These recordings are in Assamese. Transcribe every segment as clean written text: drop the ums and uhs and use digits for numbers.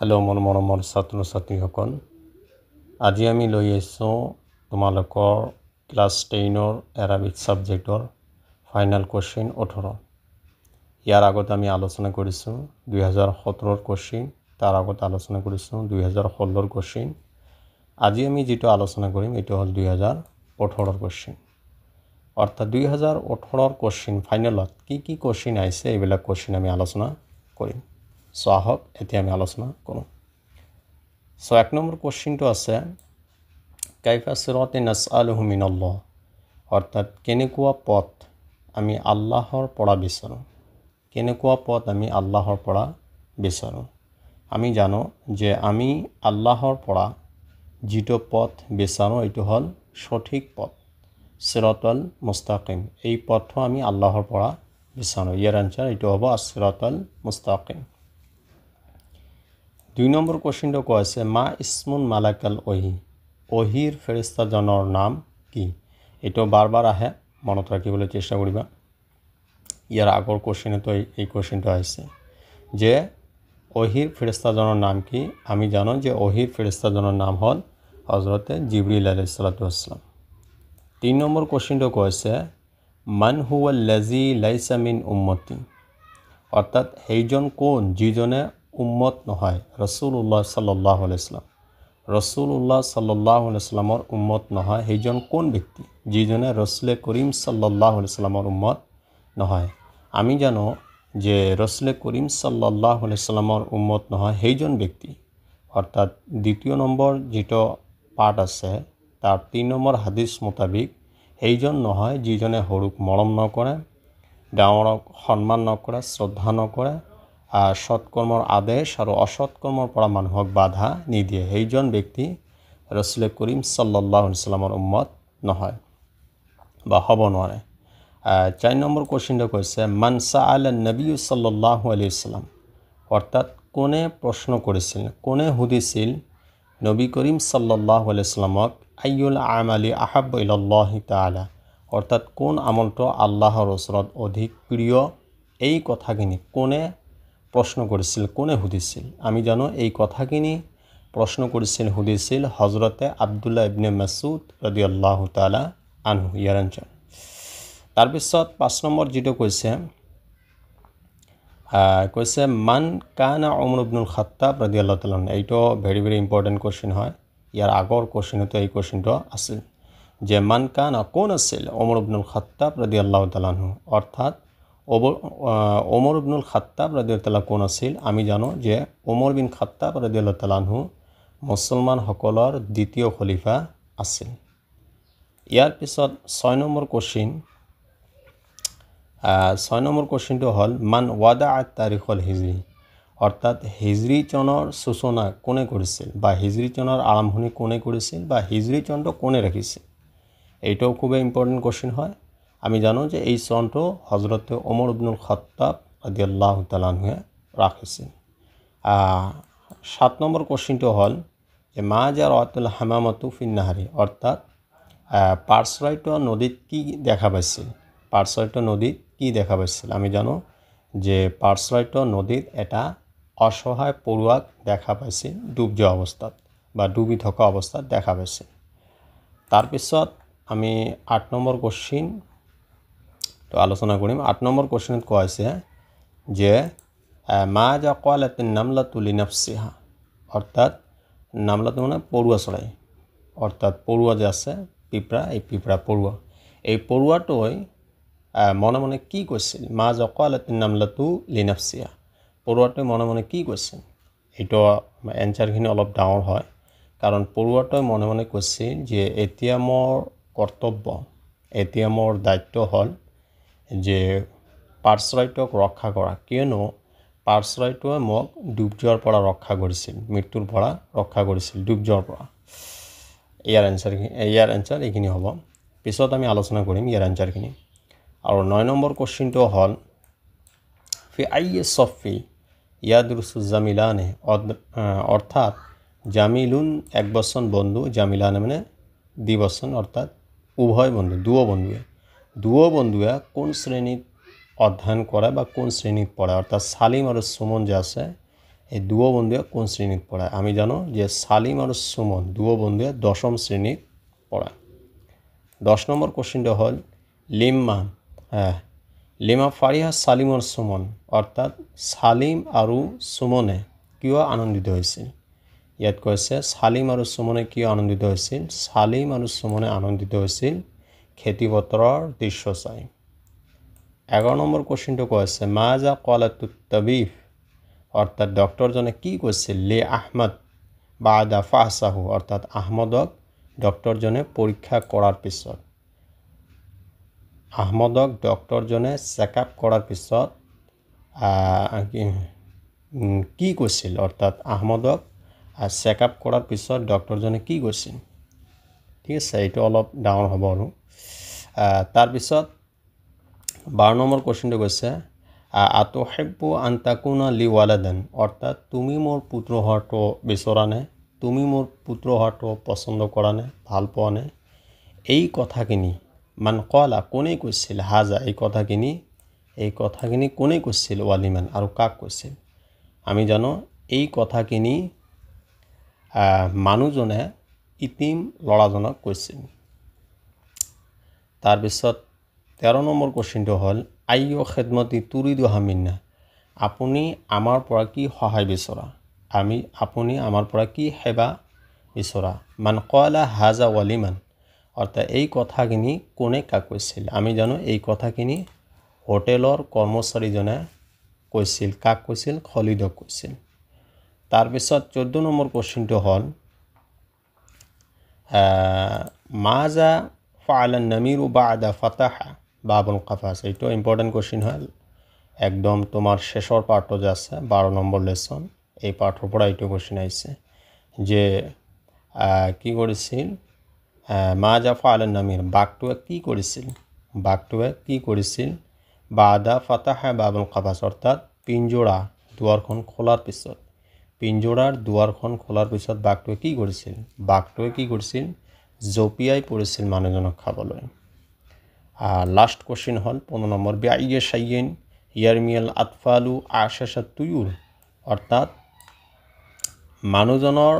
হেল্ল' মোৰ মৰমৰ ছাত্ৰ ছাত্ৰীসকল, আজি আমি লৈ আহিছোঁ তোমালোকৰ ক্লাছ 10ৰ এৰাবিক ছাবজেক্টৰ ফাইনেল কুৱেশ্যন 18। ইয়াৰ আগত আমি আলোচনা কৰিছোঁ 2017ৰ কুৱেশ্যন, তাৰ আগত আলোচনা কৰিছোঁ 2016ৰ কুৱেশ্যন। আজি আমি যিটো আলোচনা কৰিম এইটো হ'ল 2018ৰ কুৱেশ্যন। অৰ্থাৎ 2018ৰ কুৱেশ্যন ফাইনেলত কি কি কুৱেশ্যন আহিছে এইবিলাক কুৱেশ্যন আমি আলোচনা কৰিম। আহক এতিয়া আমি আলোচনা কৰোঁ। এক নম্বৰ কুৱেশ্যনটো আছে কাইফা সিৰাতি নাসআলুহু মিনাল্লাহ, অৰ্থাৎ কেনেকুৱা পথ আমি আল্লাহৰ পৰা বিচাৰোঁ। কেনেকুৱা পথ আমি আল্লাহৰ পৰা বিচাৰোঁ। আমি জানো যে আমি আল্লাহৰ পৰা যিটো পথ বিচাৰোঁ এইটো হ'ল সঠিক পথ, সিৰাতাল মুস্তাকিম। এই পথটো আমি আল্লাহৰ পৰা বিচাৰোঁ। ইয়াৰ আনচাৰ এইটো হ'ব সিৰাতাল মুস্তাকিম। 2 নম্বৰ কুৱেশ্যনটো কোৱা আছে মা ইসমুন মালাকাল ওহি, ওহিৰ ফেৰিস্তাজনৰ নাম কি? এইটো বাৰ বাৰ আহে, মনত ৰাখিবলৈ চেষ্টা কৰিবা। ইয়াৰ আগৰ কুৱেশ্যনতো এই কুৱেশ্যনটো আহিছে যে ওহিৰ ফেৰিস্তাজনৰ নাম কি? আমি জানো যে ওহিৰ ফেৰিস্তাজনৰ নাম হ'ল হজৰতে জিবৰিল আলাইহিস সালাতু ওয়াস সালাম। 3 নম্বৰ কুৱেশ্যনটো কৈছে মান হুৱাল্লাযী লাইসা মিন উম্মতি, অৰ্থাৎ সেইজন কোন যিজনে উম্মত নহয় ৰাসূলুল্লাহ সাল্লাল্লাহু আলাইহি ওয়াসাল্লাম। ৰাসূলুল্লাহ সাল্লাল্লাহু আলাইহি ওয়াসাল্লামৰ উম্মত নহয় সেইজন কোন ব্যক্তি যিজনে ৰাসূল কৰিম সাল্লাল্লাহু আলাইহি ওয়াসাল্লামৰ উম্মত নহয়। আমি জানো যে ৰাসূল কৰিম সাল্লাল্লাহু আলাইহি ওয়াসাল্লামৰ উম্মত নহয় সেইজন ব্যক্তি, অৰ্থাৎ দ্বিতীয় নম্বৰ যেটো পাঠ আছে তাৰ 3 নম্বৰ হাদিস মোতাবিক সেইজন নহয় যিজনে সৰুক মৰম নকৰে, ডাঙৰক সন্মান নকৰে, শ্ৰদ্ধা নকৰে, সৎকৰ্মৰ আদেশ আৰু অসৎকৰ্মৰ পৰা মানুহক বাধা নিদিয়ে। সেইজন ব্যক্তি ৰাসূল কৰিম সাল্লাল্লাহু আলাইহি ওয়াসাল্লামৰ উম্মত নহয় বা হ'ব নোৱাৰে। 4 নম্বৰ কুৱেশ্যনটো কৈছে মান সাআলা নবী সাল্লাল্লাহু আলাইহি ওয়াসাল্লাম, অৰ্থাৎ কোনে প্ৰশ্ন কৰিছিল, কোনে সুধিছিল নবী কৰিম সাল্লাল্লাহু আলাইহি ওয়াসাল্লামক আইয়ুল আমালি আহাব্বু ইলাল্লাহি তাআলা, অৰ্থাৎ কোন আমলটো আল্লাহৰ ওচৰত অধিক প্ৰিয়। এই কথাখিনি কোনে প্ৰশ্ন কৰিছিল, কোনে সুধিছিল? আমি জানো এই কথাখিনি প্ৰশ্ন কৰিছিল, সুধিছিল হজৰতে আব্দুল্লাহ ইবনে মাসউদ ৰাদিয়াল্লাহু তাআলা আনহু। ইয়াৰ আনচাৰ। তাৰপিছত 5 নম্বৰ যেটো কৈছে মান কানা উমৰ ইবনুল খাত্তাব ৰাদিয়াল্লাহু তাআলা। এইটো ভেৰি ভেৰি ইম্পৰ্টেণ্ট কুৱেশ্যন হয়। ইয়াৰ আগৰ কুৱেশ্যনতো এই কুৱেশ্যনটো আছিল যে মান কানা কোন আছিল উমৰ ইবনুল খাত্তাব ৰাদিয়াল্লাহু তাআলা আনহু, অৰ্থাৎ ওমর ইবনুল খাত্তাব রাদিয়াল্লাহু তাআলা কোন আছিল? আমি জানো যে ওমর বিন খাত্তাব রাদিয়াল্লাহু তাআলা আনহু মুছলমানসকলৰ দ্বিতীয় খলিফা আছিল। ইয়াৰ পিছত 6 নম্বৰ কুৱেশ্যন, 6 নম্বৰ কুৱেশ্যনটো হ'ল মান ওয়াদা তাৰিখল হিজৰি, অৰ্থাৎ হিজৰি চনৰ সূচনা কোনে কৰিছিল বা হিজৰি চনৰ আৰম্ভণি কোনে কৰিছিল বা হিজৰি চনটো কোনে ৰাখিছিল? এইটোও খুবেই ইম্পৰ্টেণ্ট কুৱেশ্যন হয়। আমি জানো যে এই চনটো হজৰতে ওমৰ ইবনুল খাত্তাব ৰাদিয়াল্লাহু তাআলা আনহুৱে ৰাখিছিল। 7 নম্বৰ কুৱেশ্যনটো হ'ল যে মা জাৰাতুল হামামাতু ফিন নাহাৰি, অৰ্থাৎ পাৰ্চৰাইট নদীত কি দেখা পাইছিল? পাৰ্চৰাইট নদীত কি দেখা পাইছিল? আমি জানো যে পাৰ্চৰাইট নদীত এটা অসহায় পৰুৱাক দেখা পাইছিল ডুব যোৱা অৱস্থাত বা ডুবি থকা অৱস্থাত দেখা পাইছিল। তাৰপিছত আমি 8 নম্বৰ কুৱেশ্যন তো আলোচনা কৰিম। 8 নম্বৰ কুৱেশ্যনত কোৱা হৈছে যে মা যা ক্বালাতিন নামলাতু লিনাফসিহা, অৰ্থাৎ নামলাতু মানে পৰুৱা চৰাই, অৰ্থাৎ পৰুৱা যে আছে পিঁপৰা, এই পিঁপৰা পৰুৱা, এই পৰুৱাটোৱে মনে মনে কি কৈছিল? মা যা ক্বালাতিন নামলাতু লিনাফসিহা, পৰুৱাটোৱে মনে মনে কি কৈছিল? এইটো এনচাৰখিনি অলপ ডাঙৰ হয়, কাৰণ পৰুৱাটোৱে মনে মনে কৈছিল যে এতিয়া মোৰ কৰ্তব্য, এতিয়া মোৰ দায়িত্ব হ'ল যে পাৰ্চৰাইটক ৰক্ষা কৰা, কিয়নো পাৰ্চৰাইটোৱে মোক ডুব যোৱাৰ পৰা ৰক্ষা কৰিছিল, মৃত্যুৰ পৰা ৰক্ষা কৰিছিল, ডুব যোৱাৰ পৰা। ইয়াৰ এনচাৰ এইখিনি হ'ব। পিছত আমি আলোচনা কৰিম ইয়াৰ এনচাৰখিনি। আৰু 9 নম্বৰ কুৱেশ্যনটো হ'ল ফি আইয়ি ছফি ইয়াদৰুছু জামিলানে, অৰ্থাৎ জামিলুন এক বচন বন্ধু, জামিলানে মানে দ্বিবচন, অৰ্থাৎ উভয় বন্ধু, দুও বন্ধুৱে কোন শ্ৰেণীত অধ্যয়ন কৰে বা কোন শ্ৰেণীত পঢ়ে? অৰ্থাৎ সালিম আৰু সুমন যে আছে এই দুয়ো বন্ধুৱে কোন শ্ৰেণীত পঢ়ে আমি জানো যে সালিম আৰু সুমন দুয়ো বন্ধুৱে 10ম শ্ৰেণীত পঢ়ে 10 নম্বৰ কোশ্চেনটো হ'ল লিমা ফাৰিহা সালিম আৰু সুমন অৰ্থাৎ সালিম আৰু সুমনে কিয় আনন্দিত হৈছিল ইয়াত কৈছে সালিম আৰু সুমনে কিয় আনন্দিত হৈছিল সালিম আৰু সুমনে আনন্দিত হৈছিল খেতিপথাৰৰ দৃশ্য চাই 11 নম্বৰ কোশ্চেনটো কৈছে মাজা ক্বালাতুত তাবিব অর্থাৎ ডক্টরজনে কি কৈছিল লে আহমদ বাদা ফাহসাহু অর্থাৎ আহমদক ডক্টরজনে পরীক্ষা করার পিছত আহমদক ডক্টরজনে চেকআপ করার পিছত কি কৈছিল অর্থাৎ আহমদক চেকআপ করার পিছত ডক্টরজনে কি কৈছিল ঠিক আছে এইটো অলপ ডাঙৰ হ'ব আৰু তাৰ পিছত 12 নম্বৰ কোশ্চেনটো কৈছে আতুহিব্বু আন তাকুনা লি ওয়ালাদান অৰ্থাৎ তুমি মোৰ পুত্ৰ হওয়াটো বিচৰা নে তুমি মোৰ পুত্ৰ হওয়াটো পছন্দ কৰা নে ভাল পোৱা নে এই কথাখিনি মান কলা কোনে কৈছিল হাজা এই কথাখিনি কোনে কৈছিল ওয়ালিমান আৰু কাক কৈছিল আমি জানো এই কথাখিনি মানুহজনে ইতিম লৰাজনক কৈছিল তাৰ পিছত 13 নম্বৰ কোশ্চেনটো হ'ল আইয়ো খেদমতি তুৰিদু হামিন্না আপুনি আমাৰ পৰা কি সহায় বিচৰা আপুনি আমাৰ পৰা কি সেৱা বিচৰা মান কলা হাজা ওয়ালিমান অৰ্থাৎ এই কথাখিনি কোনে কাক কৈছিল আমি জানো এই কথাখিনি হোটেলৰ কৰ্মচাৰীজনে কৈছিল কাক কৈছিল খলিদক কৈছিল তাৰ পিছত 14 নম্বৰ কোশ্চেনটো হ'ল মাজা ফাআলা নামিরু বাদা ফাতাহা বাবুল কাফাস এইটো ইম্পর্টেন্ট কোশ্চেন হয় একদম তোমার শেষৰ পাৰ্টত যে আছে 12 নম্বৰ লেসন এই পাৰ্টৰ পৰা এইটো কোশ্চেন আহিছে যে কি কৰিছিল মাজা ফাআলা নামিৰ বাঘটোৱে কি কৰিছিল বাদা ফাতাহা বাবুল কাফাস অৰ্থাৎ পিঞ্জৰা দুৱাৰখন খোলাৰ পিছত পিঞ্জৰাৰ দুৱাৰখন খোলাৰ পিছত বাঘটোৱে কি কৰিছিল জপিয়াই পৰিছিল মানুহজনক খাবলৈ লাস্ট কোশ্চেন হল 15 নম্বৰ বিআইয়ে শাইইন ইয়াৰমিয়াল আতফালু আশাশাত তুয়ুৰ অৰ্থাৎ মানুহজনৰ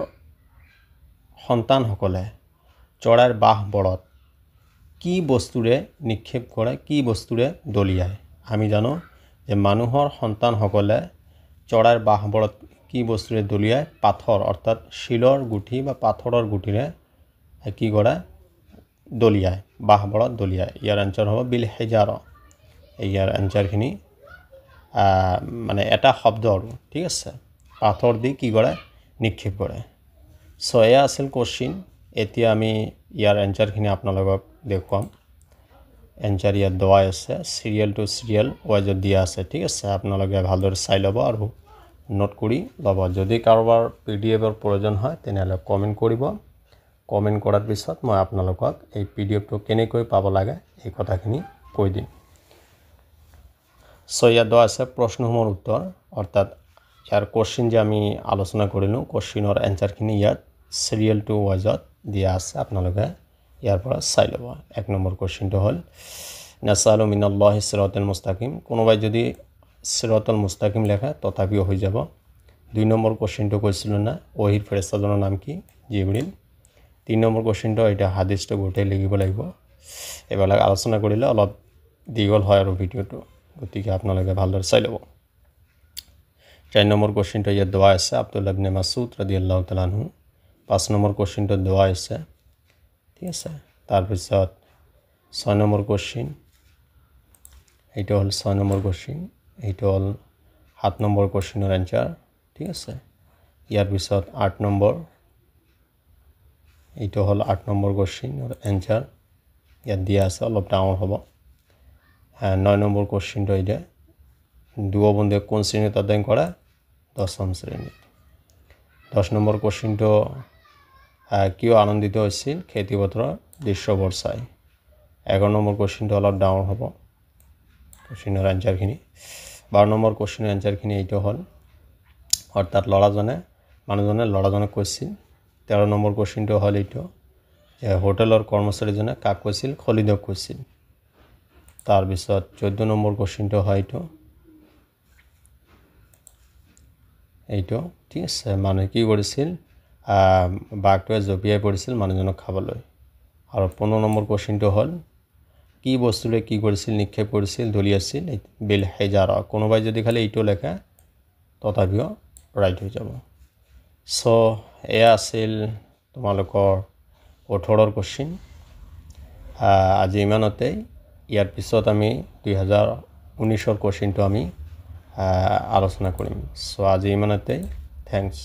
সন্তানসকলে চৰাইৰ বাহবোৰত কি বস্তুৰে নিক্ষেপ কৰে কি বস্তুৰে দলিয়ায় আমি জানো যে মানুহৰ সন্তানসকলে চৰাইৰ বাহবোৰত কি বস্তুৰে দলিয়ায় পাথৰ অৰ্থাৎ শিলৰ গুটি বা পাথৰৰ গুটিৰে কি কৰে দলিয়ায় বাহবোৰত দলিয়ায় ইয়াৰ আনসাৰ হ'ব বিল হিজাৰা ইয়াৰ আনসাৰখিনি মানে এটা শব্দ আৰু ঠিক আছে পাথৰ দি কি কৰে নিক্ষেপ কৰে সো এয়া আছিল কোশ্চেন এতিয়া আমি ইয়াৰ আনসাৰখিনি আপোনালোকক দেখুৱাম আনসাৰ ইয়াত দেওয়া আছে সিৰিয়াল টু সিৰিয়াল ওয়াইজত দিয়া আছে ঠিক আছে আপোনালোকে ভালদৰে চাই ল'ব আৰু নোট কৰি ল'ব যদি কাৰোবাৰ পিডিএফৰ প্ৰয়োজন হয় তেনেহলে কমেন্ট কৰিব কমেন্ট কৰাৰ পিছত মই আপোনালোকক এই পিডিএফটো কেনেকৈ পাব লাগে এই কথাখিনি কৈ দিম সো ইয়াত দেওয়া আছে প্ৰশ্নসমূহৰ উত্তৰ অৰ্থাৎ ইয়াৰ কোশ্চেন যে আমি আলোচনা কৰিলো কোশ্চেনৰ আনসাৰখিনি ইয়াত সিৰিয়াল টু ওয়াইজত দিয়া আছে আপোনালোকে ইয়াৰ পৰা চাই ল'ব 1 নম্বৰ কোশ্চেনটো হ'ল নাসালু মিনাল্লাহি সিৰাতাল মুস্তাকিম কোনোবাই যদি সিৰাতাল মুস্তাকিম লেখা তথাপিও হৈ যাব 2 নম্বৰ কোশ্চেনটো কৈছিল না ওহিৰ ফেৰেস্তাজনৰ নাম কি জিবৰিল 3 নম্বৰ কোশ্চেনটো এটা হাদিসটো গোটেই লিখিব লাগিব এবাৰ আলোচনা কৰিলে অলপ দীঘল হয় আৰু ভিডিওটো গতিকে আপোনালোকে ভালদৰে চাই ল'ব 4 নম্বৰ কোশ্চেনটো ইয়াত দেওয়া আছে আব্দুল্লাহ ইবনে মাসউদ ৰাদিয়াল্লাহু তাআলা আনহু 5 নম্বৰ কোশ্চেনটো দেওয়া আছে ঠিক আছে তাৰ পিছত 6 নম্বৰ কোশ্চেন এইটো হল 6 নম্বৰ কোশ্চেন এইটো হল 7 নম্বৰ কোশ্চেনৰ আনসাৰ ঠিক আছে ইয়াৰ পিছত 8 নম্বৰ এইটো হল 8 নম্বৰ কোশ্চেনৰ আনসাৰ ইয়াত দিয়া আছে অলপ ডাঙৰ হ'ব 9 নম্বৰ কোশ্চেনটো এটা দুয়ো বন্ধুৱে কোন শ্ৰেণীত অধ্যয়ন কৰে 10ম শ্ৰেণীত 10 নম্বৰ কোশ্চেনটো কিয় আনন্দিত হৈছিল খেতিপথাৰৰ দৃশ্যবোৰ চাই 11 নম্বৰ কোশ্চেনটো অলপ ডাঙৰ হ'ব কোশ্চেনৰ আনসাৰখিনি 12 নম্বৰ কোশ্চেনৰ আনসাৰখিনি এইটো হ'ল অৰ্থাৎ মানুহজনে ল'ৰাজনক কৈছিল 13 নম্বৰ কোশ্চেনটো হ'ল এইটো যে হোটেলৰ কৰ্মচাৰীজনে কাক কৈছিল খলিদক কৈছিল তাৰ পিছত 14 নম্বৰ কোশ্চেনটো হয় এইটো ঠিক আছে মানুহে কি কৰিছিল বাঘটোৱে জঁপিয়াই পৰিছিল মানুহজনক খাবলৈ আৰু 15 নম্বৰ কোৱেশ্চনটো হ'ল কি বস্তুৰে কি কৰিছিল নিক্ষেপ কৰিছিল দলিয়াইছিল বিল হেজাৰা কোনোবাই যদি খালি এইটো লেখা তথাপিও ৰাইট হৈ যাব সো এয়া আছিল তোমালোকৰ 18ৰ কোৱেশ্চন আজি ইমানতেই ইয়াৰ পিছত আমি 2019ৰ কোৱেশ্চনটো আমি আলোচনা কৰিম সো আজি ইমানতেই থ্যাঙ্কস